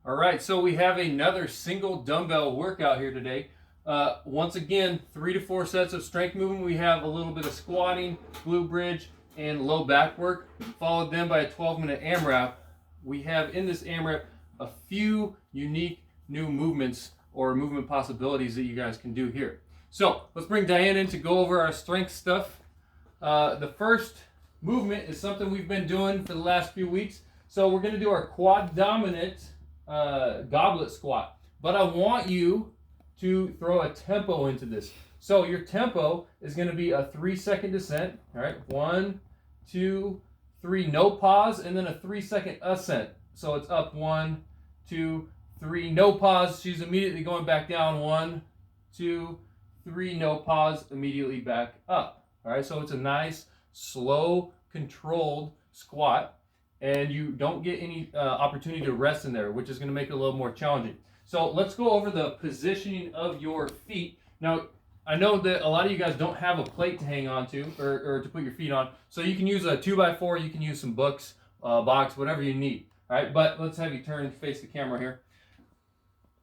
All right, so we have another single dumbbell workout here today. Once again, 3 to 4 sets of strength movement. We have a little bit of squatting, glute bridge, and low back work, followed then by a 12-minute AMRAP. We have in this AMRAP a few unique new movements or movement possibilities that you guys can do here. So let's bring Diane in to go over our strength stuff. The first movement is something we've been doing for the last few weeks. So we're going to do our quad dominant goblet squat, but I want you to throw a tempo into this. So your tempo is going to be a 3-second descent. All right, 1, 2, 3, no pause, and then a 3-second ascent. So it's up 1, 2, 3, no pause. She's immediately going back down. 1, 2, 3, no pause, immediately back up. All right, so it's a nice, slow, controlled squat. And you don't get any opportunity to rest in there, which is going to make it a little more challenging. So let's go over the positioning of your feet. Now, I know that a lot of you guys don't have a plate to hang on to or to put your feet on, so you can use a 2x4, you can use some books, box, whatever you need. All right, but let's have you turn and face the camera here.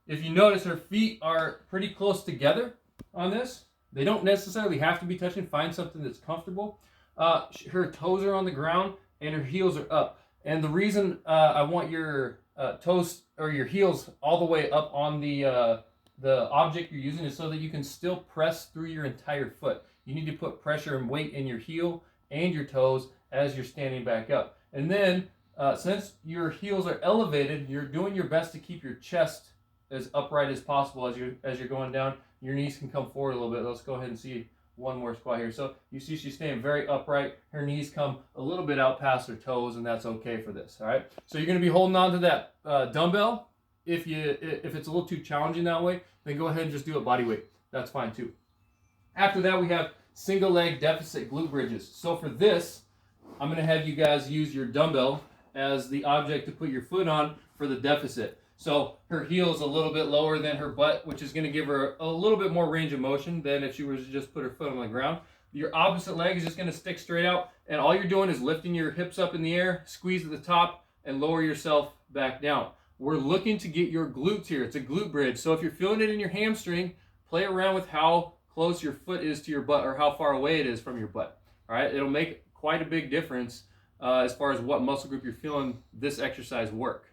If you notice, her feet are pretty close together on this. They don't necessarily have to be touching. Find something that's comfortable. Her toes are on the ground and her heels are up. And the reason I want your toes or your heels all the way up on the object you're using is so that you can still press through your entire foot. You need to put pressure and weight in your heel and your toes as you're standing back up. And then since your heels are elevated, you're doing your best to keep your chest as upright as possible as you're going down. Your knees can come forward a little bit. Let's go ahead and see one more squat here. So you see she's staying very upright. Her knees come a little bit out past her toes, and that's okay for this. All right. So you're going to be holding on to that dumbbell. If it's a little too challenging that way, then go ahead and just do it body weight. That's fine too. After that, we have single leg deficit glute bridges. So for this, I'm going to have you guys use your dumbbell as the object to put your foot on for the deficit. So her heel is a little bit lower than her butt, which is going to give her a little bit more range of motion than if she was to just put her foot on the ground. Your opposite leg is just going to stick straight out, and all you're doing is lifting your hips up in the air, squeeze at the top, and lower yourself back down. We're looking to get your glutes here. It's a glute bridge. So if you're feeling it in your hamstring, play around with how close your foot is to your butt or how far away it is from your butt. All right, it'll make quite a big difference as far as what muscle group you're feeling this exercise work.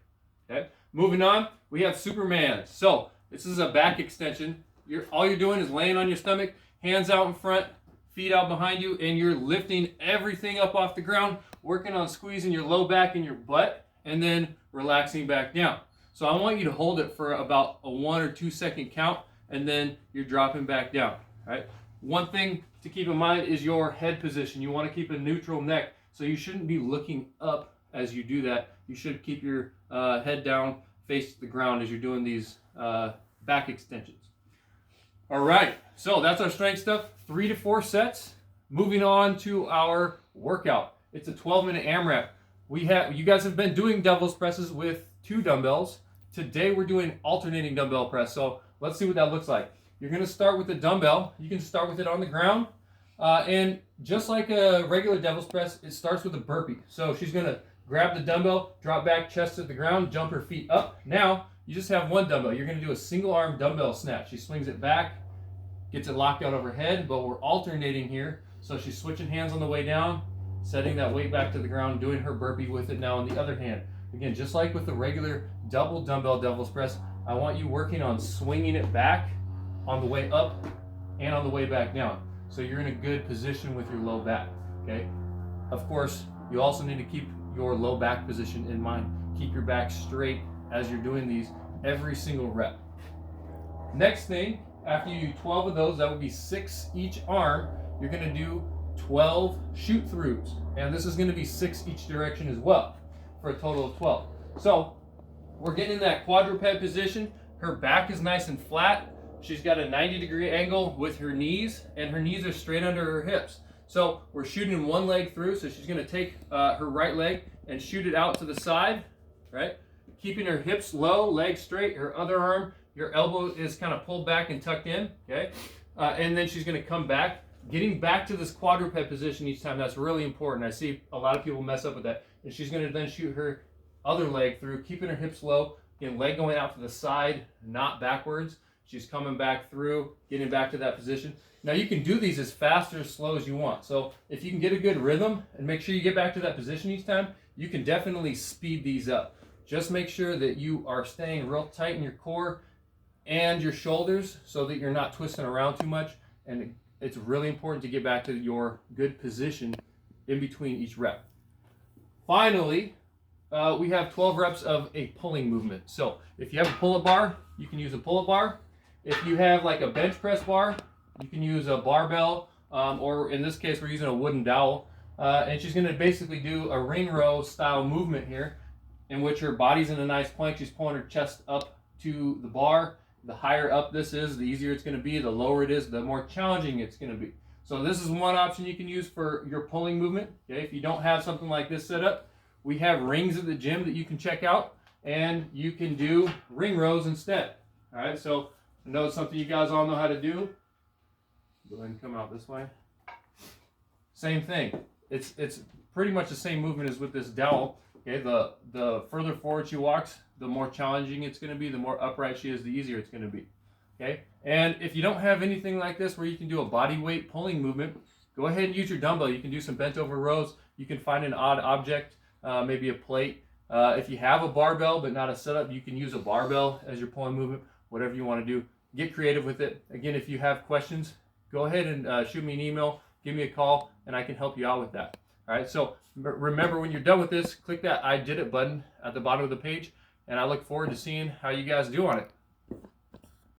Okay. Moving on, we have Superman. So this is a back extension. All you're doing is laying on your stomach, hands out in front, feet out behind you, and you're lifting everything up off the ground, working on squeezing your low back and your butt, and then relaxing back down. So I want you to hold it for about a 1 or 2 second count, and then you're dropping back down. All right. One thing to keep in mind is your head position. You want to keep a neutral neck, so you shouldn't be looking up as you do that. You should keep your head down, face the ground as you're doing these back extensions. All right, so that's our strength stuff. 3 to 4 sets. Moving on to our workout. It's a 12-minute AMRAP. You guys have been doing devil's presses with 2 dumbbells. Today we're doing alternating dumbbell press. So let's see what that looks like. You're going to start with the dumbbell. You can start with it on the ground. And just like a regular devil's press, it starts with a burpee. So she's going to grab the dumbbell, drop back, chest to the ground, jump her feet up. Now, you just have one dumbbell. You're going to do a single arm dumbbell snatch. She swings it back, gets it locked out over her head, but we're alternating here. So she's switching hands on the way down, setting that weight back to the ground, doing her burpee with it now on the other hand. Again, just like with the regular double dumbbell devil's press, I want you working on swinging it back on the way up and on the way back down. So you're in a good position with your low back, okay? Of course, you also need to keep your low back position in mind. Keep your back straight as you're doing these every single rep. Next thing, after you do 12 of those, that would be 6 each arm, you're going to do 12 shoot throughs. And this is going to be 6 each direction as well for a total of 12. So we're getting in that quadruped position. Her back is nice and flat. She's got a 90-degree angle with her knees, and her knees are straight under her hips. So we're shooting one leg through, so she's going to take her right leg and shoot it out to the side, right? Keeping her hips low, legs straight, her other arm, your elbow is kind of pulled back and tucked in, okay? And then she's going to come back, getting back to this quadruped position each time. That's really important. I see a lot of people mess up with that. And she's going to then shoot her other leg through, keeping her hips low, Again, leg going out to the side, not backwards. She's coming back through, getting back to that position. Now you can do these as fast or as slow as you want. So if you can get a good rhythm and make sure you get back to that position each time, you can definitely speed these up. Just make sure that you are staying real tight in your core and your shoulders so that you're not twisting around too much. And it's really important to get back to your good position in between each rep. Finally, we have 12 reps of a pulling movement. So if you have a pull-up bar, you can use a pull-up bar. If you have like a bench press bar, you can use a barbell, or in this case, we're using a wooden dowel. And she's gonna basically do a ring row style movement here, in which her body's in a nice plank. She's pulling her chest up to the bar. The higher up this is, the easier it's gonna be. The lower it is, the more challenging it's gonna be. So this is one option you can use for your pulling movement. Okay, if you don't have something like this set up, we have rings at the gym that you can check out, and you can do ring rows instead. All right, so I know it's something you guys all know how to do. Go ahead and come out this way. Same thing. It's pretty much the same movement as with this dowel. Okay, the further forward she walks, the more challenging it's going to be. The more upright she is, the easier it's going to be. Okay, and if you don't have anything like this where you can do a body weight pulling movement, go ahead and use your dumbbell. You can do some bent over rows. You can find an odd object, maybe a plate. If you have a barbell but not a setup, you can use a barbell as your pulling movement. Whatever you want to do, get creative with it. Again, if you have questions, go ahead and shoot me an email, give me a call, and I can help you out with that. All right, so remember, when you're done with this, click that I did it button at the bottom of the page, and I look forward to seeing how you guys do on it.